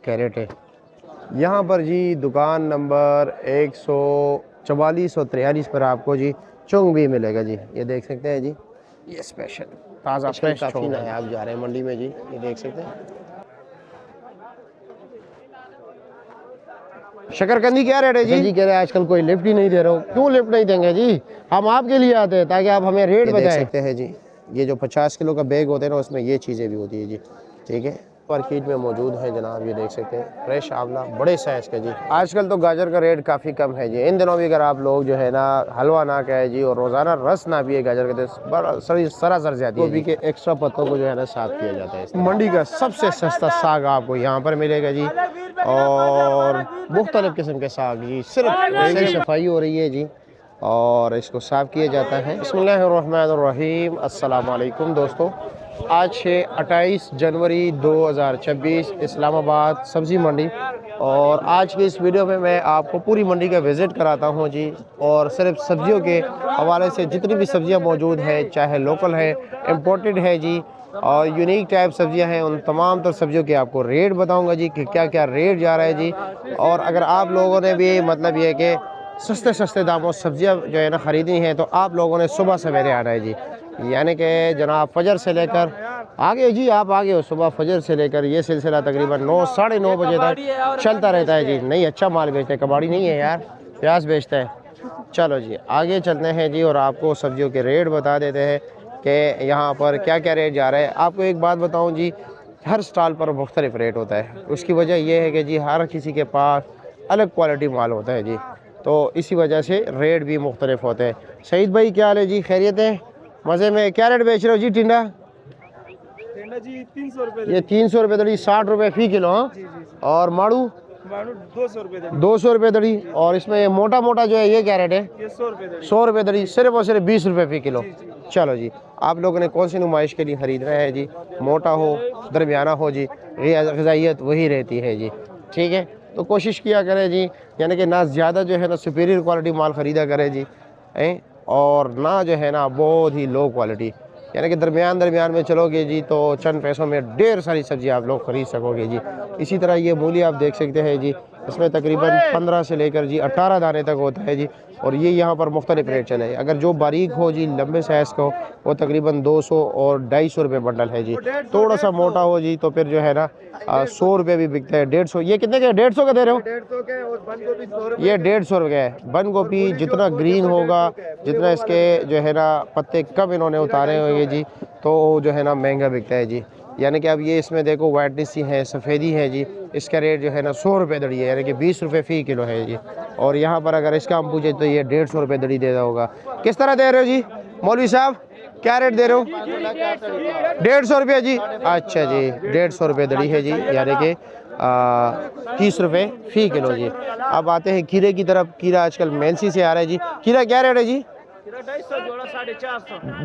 Carat है यहाँ पर जी। दुकान नंबर 144 और 43 पर आपको जी चोंग भी मिलेगा जी। ये देख सकते हैं जी, ये स्पेशल ताज़ा फ्रेश काफ़ी नायाब जा रहे हैं मंडी में जी। ये देख सकते हैं। शकरकंदी क्या रेट है जी? जी कह रहे हैं आजकल कोई लिफ्ट ही नहीं दे रहा हो। क्यों लिफ्ट नहीं देंगे जी? हम आपके लिए आते हैं ताकि आप हमें रेट बताएं। देख सकते हैं जी, ये जो 50 किलो का बैग होते हैं ना, उसमें ये चीज़ें भी होती है जी। ठीक है, मार्केट में मौजूद है जनाब। ये देख सकते हैं फ्रेश आंवला बड़े साइज़ का जी। आजकल तो गाजर का रेट काफ़ी कम है जी। इन दिनों भी अगर आप लोग जो है ना हलवा ना कहे जी और रोज़ाना रस ना पिए गाजर का, तो सरासर ज़्यादा गोभी के एक्स्ट्रा पत्तों को जो है ना साफ किया जाता है। मंडी का सबसे सस्ता साग आपको यहाँ पर मिलेगा जी, और मुख्तलिफ किस्म के साग जी। सिर्फ सफाई हो रही है जी और इसको साफ किया जाता है। बिस्मिल्लाहिर्रहमानिर्रहीम। अस्सलाम वालेकुम दोस्तों, आज है 28 जनवरी 2026, इस्लामाबाद सब्ज़ी मंडी। और आज की इस वीडियो में मैं आपको पूरी मंडी का विज़िट कराता हूं जी। और सिर्फ सब्जियों के हवाले से जितनी भी सब्जियां मौजूद हैं, चाहे लोकल है, इम्पोर्टेड है जी, और यूनिक टाइप सब्जियां हैं, उन तमाम तर सब्जियों के आपको रेट बताऊंगा जी कि क्या क्या रेट जा रहा है जी। और अगर आप लोगों ने भी मतलब ये कि सस्ते दामों सब्जियां जो है ना ख़रीदनी है, तो आप लोगों ने सुबह सवेरे आना है जी। यानी कि जनाब फजर से लेकर आगे जी, आप आगे हो सुबह फजर से लेकर ये सिलसिला तकरीबन 9 साढ़े 9 बजे तक चलता रहता है जी। नहीं अच्छा माल बेचते हैं, कबाड़ी नहीं है यार, प्याज बेचते हैं। चलो जी आगे चलते हैं जी और आपको सब्जियों के रेट बता देते हैं कि यहाँ पर क्या क्या रेट जा रहा है। आपको एक बात बताऊँ जी, हर स्टॉल पर मुख्तलिफ रेट होता है। उसकी वजह यह है कि जी हर किसी के पास अलग क्वालिटी माल होता है जी, तो इसी वजह से रेट भी मुख्तलिफ होते हैं। सईद भाई क्या हाल है जी? खैरियत है? मज़े में? क्या रेट बेच रहे हो जी? टिंडा जी 300 रुपये। ये 300 रुपये दड़ी, 60 रुपये फ़ी किलो। हाँ, और माड़ू 200 रुपये। 200 रुपये दड़ी। और इसमें ये मोटा मोटा जो है ये क्या रेट है? ये 100 रुपये। 100 रुपये दड़ी, सिर्फ और सिर्फ 20 रुपये फ़ी किलो। चलो जी, आप लोगों ने कौन सी नुमाइश के लिए ख़रीदना है जी? मोटा हो, दरमियाना हो जी, ग़िज़ाइयत वही रहती है जी। ठीक है, तो कोशिश किया करें जी, यानी कि ना ज़्यादा जो है ना सुपीरियर क्वालिटी माल ख़रीदा करें जी, और ना जो है ना बहुत ही लो क्वालिटी, यानी कि दरमियान में चलोगे जी तो चंद पैसों में ढेर सारी सब्ज़ी आप लोग ख़रीद सकोगे जी। इसी तरह ये मूली आप देख सकते हैं जी, इसमें तकरीबन 15 से लेकर जी 18 दाने तक होता है जी। और ये यहाँ पर मुख्तलिफ रेट चले। अगर जो बारीक हो जी, लंबे साइज़ का हो, वो तकरीबन 200 और 250 रुपये बंडल है जी। थोड़ा सा मोटा हो जी तो फिर जो है ना 100 रुपये भी बिकता है। 150 ये कितने के? 150 का दे रहे हो? 150 के। और बंद गोभी 100 रुपये। ये 150 रुपये है। बंद गोभी जितना ग्रीन होगा, जितना इसके जो है ना पत्ते कम इन्होंने उतारे होंगे जी, तो जो है ना महंगा बिकता है जी। यानी कि अब ये इसमें देखो वाइटनेस ही है, सफ़ेदी है जी। इसका रेट जो है ना 100 रुपये दड़ी है, यानी कि 20 रुपये फ़ी किलो है जी। और यहाँ पर अगर इसका हम पूछे तो ये 150 रुपये दड़ी दे रहा होगा। किस तरह दे रहे हो जी मौलवी साहब? क्या रेट दे रहे हो? 150 रुपये जी। अच्छा जी, 150 रुपये दड़ी है जी, यानी कि 30 रुपये फ़ी किलो जी। अब आते हैं खीरे की तरफ। खीरा आजकल मेंसी से आ रहा है जी। खीरा क्या रेट है जी?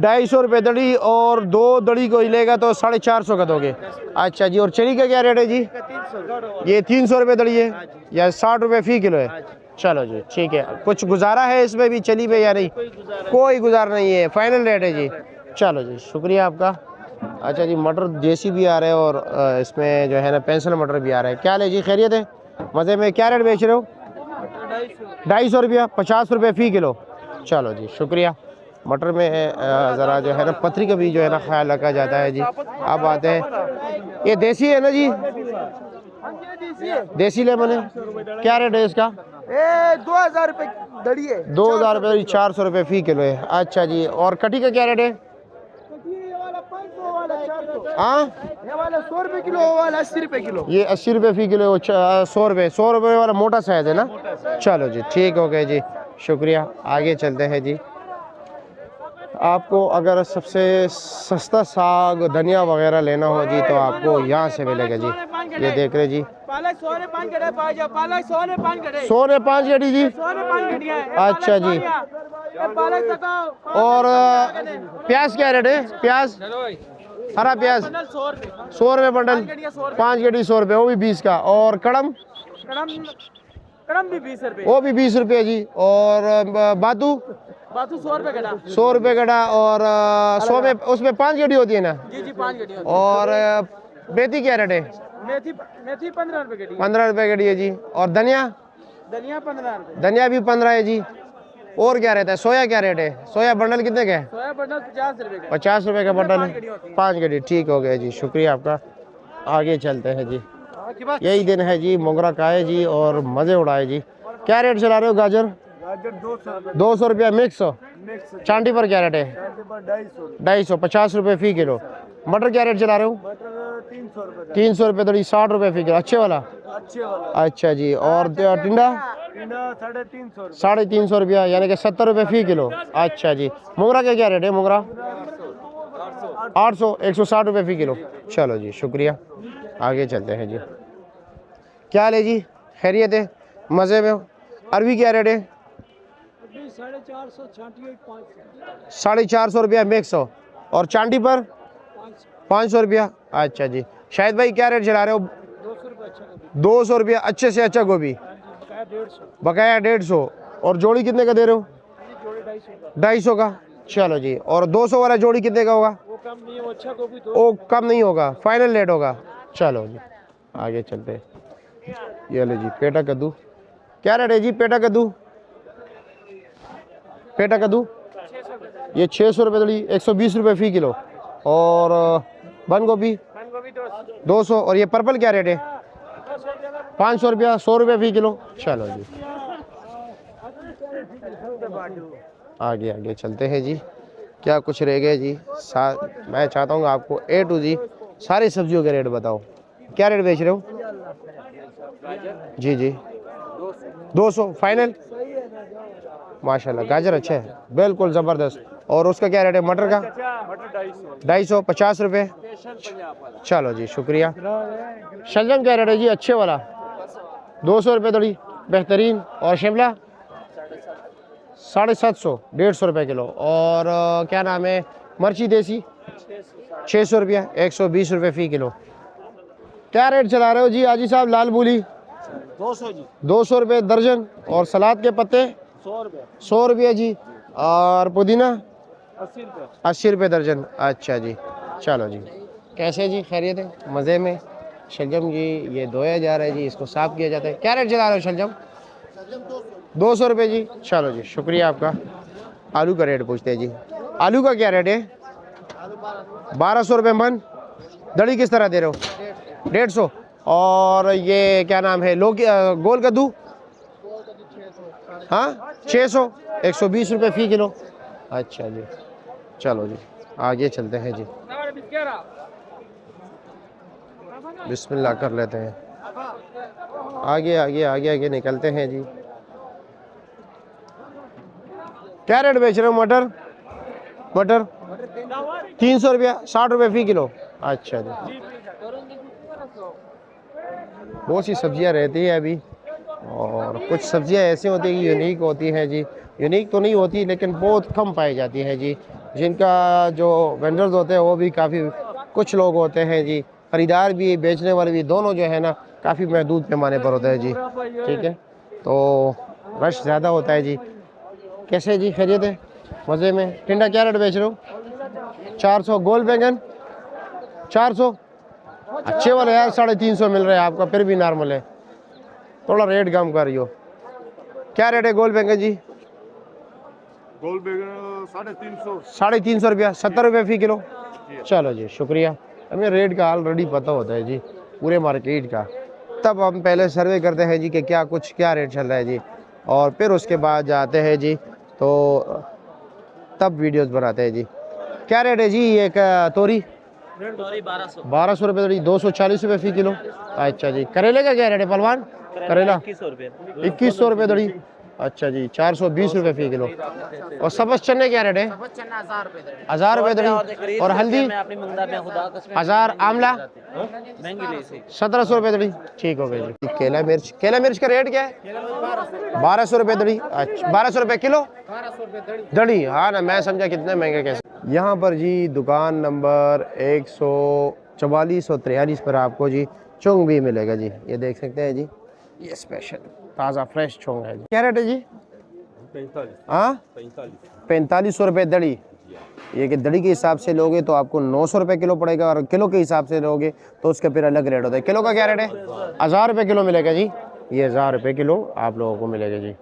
250 रुपये दड़ी, और 2 दड़ी को लेगा तो 450 का दोगे। अच्छा जी, और चरी का क्या रेट है जी? ये 300 रुपये दड़ी है, या 60 रुपये फ़ी किलो है। चलो जी ठीक है। कुछ गुजारा है इसमें भी चली पे या नहीं? कोई गुजारा नहीं है, फाइनल रेट है जी। चलो जी शुक्रिया आपका। अच्छा जी, मटर देसी भी आ रहे हैं और इसमें जो है ना पेंसिल मटर भी आ रहे हैं। क्या ले जी? खैरियत है? मज़े में? क्या रेट बेच रहे हो? 250 रुपया, 50 रुपये फ़ी किलो। चलो जी शुक्रिया। मटर में ज़रा जो है ना पथरी का भी जो है ना ख्याल रखा जाता है जी। अब आते हैं, ये देसी है ना जी? देसी लेमन है, क्या रेट है इसका? 2000 रुपये दड़ी है। 2000 रुपये, 400 रुपये फ़ी किलो है। अच्छा जी, और कटी का क्या रेट है? हाँ, ये वाला 100 रुपये किलो, वाला 80 रुपये किलो। ये 80 रुपये फ़ी किलो। 100 रुपये वाला मोटा साइज़ है ना? चलो जी ठीक हो गया जी, शुक्रिया। आगे चलते हैं जी। आपको अगर सबसे सस्ता साग धनिया वगैरह लेना हो जी तो आपको यहाँ से मिलेगा जी। ये देख रहे जी, पालक 100 ने 5 गड्ढे, पालक 100 ने 5 गड्ढे। 100 ने 5 गड्ढी जी। 100 ने 5 गड्ढियां हैं। अच्छा जी, पालक तक। और प्याज क्या रेट है? प्याज, हरा प्याज 100 रुपये बंडल, 5 गड्ढी 100 रुपये, वो भी 20 का। और कड़म भी 20 रुपये, वो भी 20 रुपये जी। और बातू 100 रुपये गड्ढा। 100 रुपये गड्ढा। और 100 में उसमें 5 गड्ढी होती है ना? जी 5 गड्ढियां। और बेती क्या रेट है? मेथी मेथी 15 रुपए गड्डी 15 रुपए गड्डी है जी। और धनिया? धनिया 15 रुपए। धनिया भी 15 है जी। और क्या रहता है? सोया क्या रेट है? सोया बंडल कितने का है? सोया बंडल 50 रुपए का। 50 रुपए का बंडल है। 5 गड्डी, ठीक हो गया जी, शुक्रिया आपका। आगे चलते हैं जी। यही दिन है जी, मोगरा का है जी और मजे उड़ाए जी। क्या रेट चला रहे हो गाजर? गाजर 200 रुपया मिक्स। चांदी पर क्या रेट है? 250, 50 रुपये फी किलो। मटर क्या रेट चला रहे हो? 300 रुपये दड़ी, 60 रुपये फी किलो। अच्छे वाला? अच्छा जी। और टिंडा? 350 रुपया, यानी कि 70 रुपये फी किलो। अच्छा जी। मोगरा का क्या रेट है? मोगरा 800, 160 रुपये फी किलो। चलो जी, शुक्रिया। आगे चलते हैं जी। क्या हाल है जी? खैरियत है? मज़े में हो? अरबी क्या रेट है? 450 रुपया मिक्स हो। और चांदी पर 500 रुपया। अच्छा जी। शायद भाई क्या रेट चला रहे हो? 200 रुपया अच्छे से अच्छा गोभी, बकाया 150। और जोड़ी कितने का दे रहे हो? 250 का। चलो जी। और 200 वाला जोड़ी कितने का होगा? वो कम नहीं होगा, फाइनल रेट होगा। चलो जी, आगे चलते हैं। ये लो जी, पेटा कद्दू क्या रेट है जी? पेटा कद्दू, पेटा कद्दू ये 600 रुपये दड़ी, 120 रुपये फी किलो। और बंद गोभी 200। और ये पर्पल क्या रेट है? 500 रुपया, 100 रुपये फी किलो। चलो जी, आगे आगे चलते हैं जी। क्या कुछ रह गए जी? मैं चाहता हूँ आपको A to Z सारी सब्जियों के रेट बताओ। क्या रेट बेच रहे हो? जी जी, 200 फाइनल। माशाल्लाह, गाजर अच्छा है, बिल्कुल ज़बरदस्त। और उसका क्या रेट है? मटर का 250, 50 रुपये। चलो जी, शुक्रिया। शलजम क्या रेट है जी? अच्छे वाला 200 रुपये दड़ी, बेहतरीन। और शिमला 750, 150 रुपये किलो। और क्या नाम है? मिर्ची देसी 600 रुपया, 120 रुपये फ़ी किलो। क्या रेट चला रहे हो जी आजी साहब? लाल मूली 200 जी, 200 रुपये दर्जन। और सलाद के पत्ते 100 रुपये जी। और पुदीना 80 रुपये दर्जन। अच्छा जी, चलो जी। कैसे जी? खैरियत है? मज़े में? शलजम जी ये धोया जा रहा है जी, इसको साफ़ किया जाता है। क्या रेट चला रहे हो शलजम? 200 रुपये जी। चलो जी, शुक्रिया आपका। आलू का रेट पूछते हैं जी। आलू का क्या रेट है? 1200 रुपये मन। दड़ी किस तरह दे रहे हो? 150। और ये क्या नाम है? गोल कद्दू? हाँ 600, 120 रुपये फ़ी किलो। अच्छा जी, चलो जी, आगे चलते हैं जी। बिस्मिल्लाह कर लेते हैं। आगे आगे आगे आगे निकलते हैं जी। क्या रेट बेच रहे हो? मटर 300 रुपया, 60 रुपये फ़ी किलो। अच्छा जी। बहुत सी सब्जियां रहती है अभी, और कुछ सब्जियां ऐसी होती है कि यूनिक होती हैं जी। यूनिक तो नहीं होती, लेकिन बहुत कम पाई जाती है जी। जिनका जो वेंडर्स होते हैं वो भी काफ़ी कुछ लोग होते हैं जी, ख़रीदार भी बेचने वाले भी, दोनों जो है ना काफ़ी महदूद पैमाने पर होते हैं जी। ठीक है, तो रश ज़्यादा होता है जी। कैसे जी? खैरियत है? मज़े में? टिंडा क्या रेट बेच रहे हो? 400। गोल बैंगन 400। अच्छे वाले यार 350 मिल रहे हैं आपका, फिर भी नॉर्मल है, थोड़ा रेट कम कर रही हो। क्या रेट है गोल बैंगन जी? गोल बैंगन 350। 350 रुपया, 70 रुपये फ़ी किलो। चलो जी, शुक्रिया। हमें रेट का ऑलरेडी पता होता है जी, पूरे मार्केट का। तब हम पहले सर्वे करते हैं जी कि क्या रेट चल रहा है जी, और फिर उसके बाद जाते हैं जी, तो तब वीडियोस बनाते हैं जी। क्या रेट है जी? एक तोरी 1200 रुपये दड़ी, 240 रुपये फ़ी किलो। अच्छा जी। करेले का क्या रेट है पहलवान? करेला 2100 रुपये दड़ी। अच्छा जी, 420 रुपये फ़ी किलो। और सब्ज़ चने क्या रेट है? 1000 रुपये दड़ी। और हल्दी 1000। आमला 1700 रुपये दड़ी। ठीक हो गई जी। केला मिर्च का रेट क्या है? 1200 रुपये दड़ी। अच्छा, 1200 रुपये किलो दड़ी। हाँ ना, मैं समझा कितने महंगे कैसे। यहाँ पर जी दुकान नंबर 144 और 43 पर आपको जी चोंग भी मिलेगा जी। ये देख सकते हैं जी, ये स्पेशल ताज़ा फ्रेश चोंग है जी। क्या रेट है जी? 4500 रुपये दड़ी। ये कि दड़ी के हिसाब से लोगे तो आपको 900 रुपये किलो पड़ेगा, और किलो के हिसाब से लोगे तो उसका फिर अलग रेट होता है। किलो का क्या रेट है? 1000 रुपये किलो मिलेगा जी, ये 1000 रुपये किलो आप लोगों को मिलेगा जी।